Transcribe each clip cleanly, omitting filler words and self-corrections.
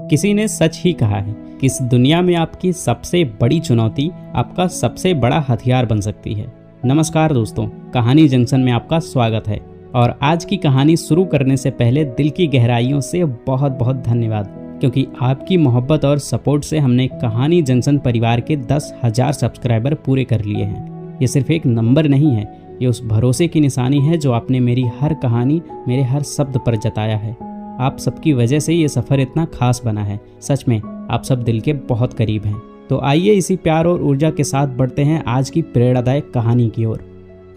किसी ने सच ही कहा है कि इस दुनिया में आपकी सबसे बड़ी चुनौती आपका सबसे बड़ा हथियार बन सकती है। नमस्कार दोस्तों, कहानी जंक्शन में आपका स्वागत है। और आज की कहानी शुरू करने से पहले दिल की गहराइयों से बहुत बहुत धन्यवाद, क्योंकि आपकी मोहब्बत और सपोर्ट से हमने कहानी जंक्शन परिवार के 10,000 सब्सक्राइबर पूरे कर लिए हैं। ये सिर्फ एक नंबर नहीं है, ये उस भरोसे की निशानी है जो आपने मेरी हर कहानी, मेरे हर शब्द पर जताया है। आप सबकी वजह से ये सफ़र इतना खास बना है। सच में आप सब दिल के बहुत करीब हैं। तो आइए इसी प्यार और ऊर्जा के साथ बढ़ते हैं आज की प्रेरणादायक कहानी की ओर।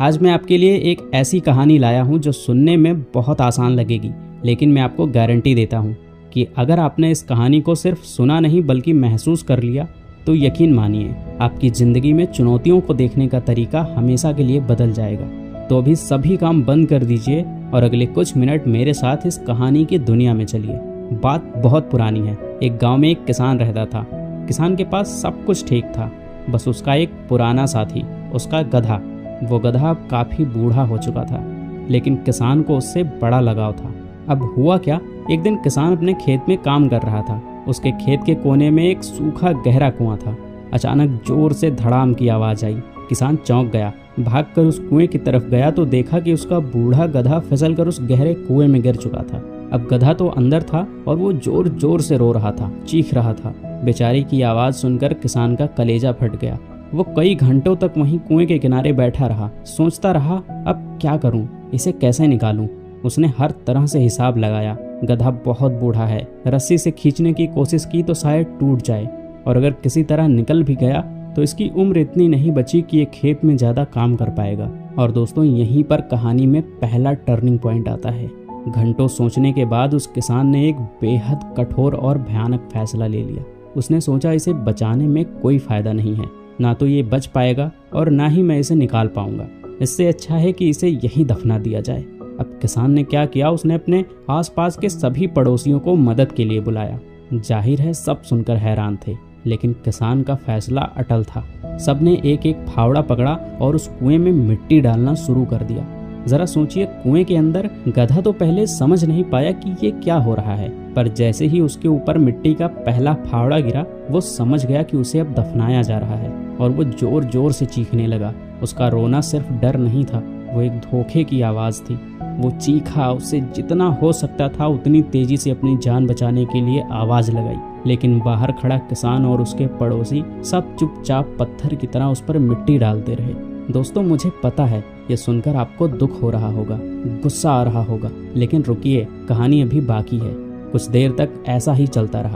आज मैं आपके लिए एक ऐसी कहानी लाया हूँ जो सुनने में बहुत आसान लगेगी, लेकिन मैं आपको गारंटी देता हूँ कि अगर आपने इस कहानी को सिर्फ सुना नहीं बल्कि महसूस कर लिया तो यकीन मानिए आपकी ज़िंदगी में चुनौतियों को देखने का तरीका हमेशा के लिए बदल जाएगा। तो अभी सभी काम बंद कर दीजिए और अगले कुछ मिनट मेरे साथ इस कहानी की दुनिया में चलिए। बात बहुत पुरानी है। एक गांव में एक किसान रहता था। किसान के पास सब कुछ ठीक था, बस उसका एक पुराना साथी, उसका गधा। वो गधा अब काफ़ी बूढ़ा हो चुका था, लेकिन किसान को उससे बड़ा लगाव था। अब हुआ क्या, एक दिन किसान अपने खेत में काम कर रहा था। उसके खेत के कोने में एक सूखा गहरा कुआं था। अचानक जोर से धड़ाम की आवाज़ आई। किसान चौंक गया, भागकर उस कुएं की तरफ गया तो देखा कि उसका बूढ़ा गधा फिसलकर उस गहरे कुएं में गिर चुका था। अब गधा तो अंदर था और वो जोर जोर से रो रहा था, चीख रहा था। बेचारे की आवाज़ सुनकर किसान का कलेजा फट गया। वो कई घंटों तक वहीं कुएं के किनारे बैठा रहा, सोचता रहा अब क्या करूं, इसे कैसे निकालूं। उसने हर तरह से हिसाब लगाया। गधा बहुत बूढ़ा है, रस्सी से खींचने की कोशिश की तो शायद टूट जाए, और अगर किसी तरह निकल भी गया तो इसकी उम्र इतनी नहीं बची कि ये खेत में ज़्यादा काम कर पाएगा। और दोस्तों, यहीं पर कहानी में पहला टर्निंग पॉइंट आता है। घंटों सोचने के बाद उस किसान ने एक बेहद कठोर और भयानक फैसला ले लिया। उसने सोचा इसे बचाने में कोई फ़ायदा नहीं है, ना तो ये बच पाएगा और ना ही मैं इसे निकाल पाऊंगा। इससे अच्छा है कि इसे यहीं दफना दिया जाए। अब किसान ने क्या किया, उसने अपने आसपास के सभी पड़ोसियों को मदद के लिए बुलाया। जाहिर है सब सुनकर हैरान थे, लेकिन किसान का फैसला अटल था। सबने एक एक फावड़ा पकड़ा और उस कुएं में मिट्टी डालना शुरू कर दिया। जरा सोचिए, कुएं के अंदर गधा तो पहले समझ नहीं पाया कि ये क्या हो रहा है, पर जैसे ही उसके ऊपर मिट्टी का पहला फावड़ा गिरा वो समझ गया कि उसे अब दफनाया जा रहा है, और वो जोर जोर से चीखने लगा। उसका रोना सिर्फ डर नहीं था, वो एक धोखे की आवाज़ थी। वो चीखा, उससे जितना हो सकता था उतनी तेजी से अपनी जान बचाने के लिए आवाज़ लगाई, लेकिन बाहर खड़ा किसान और उसके पड़ोसी सब चुपचाप पत्थर की तरह उस पर मिट्टी डालते रहे। दोस्तों, मुझे पता है ये सुनकर आपको दुख हो रहा होगा, गुस्सा आ रहा होगा, लेकिन रुकिए, कहानी अभी बाकी है। कुछ देर तक ऐसा ही चलता रहा।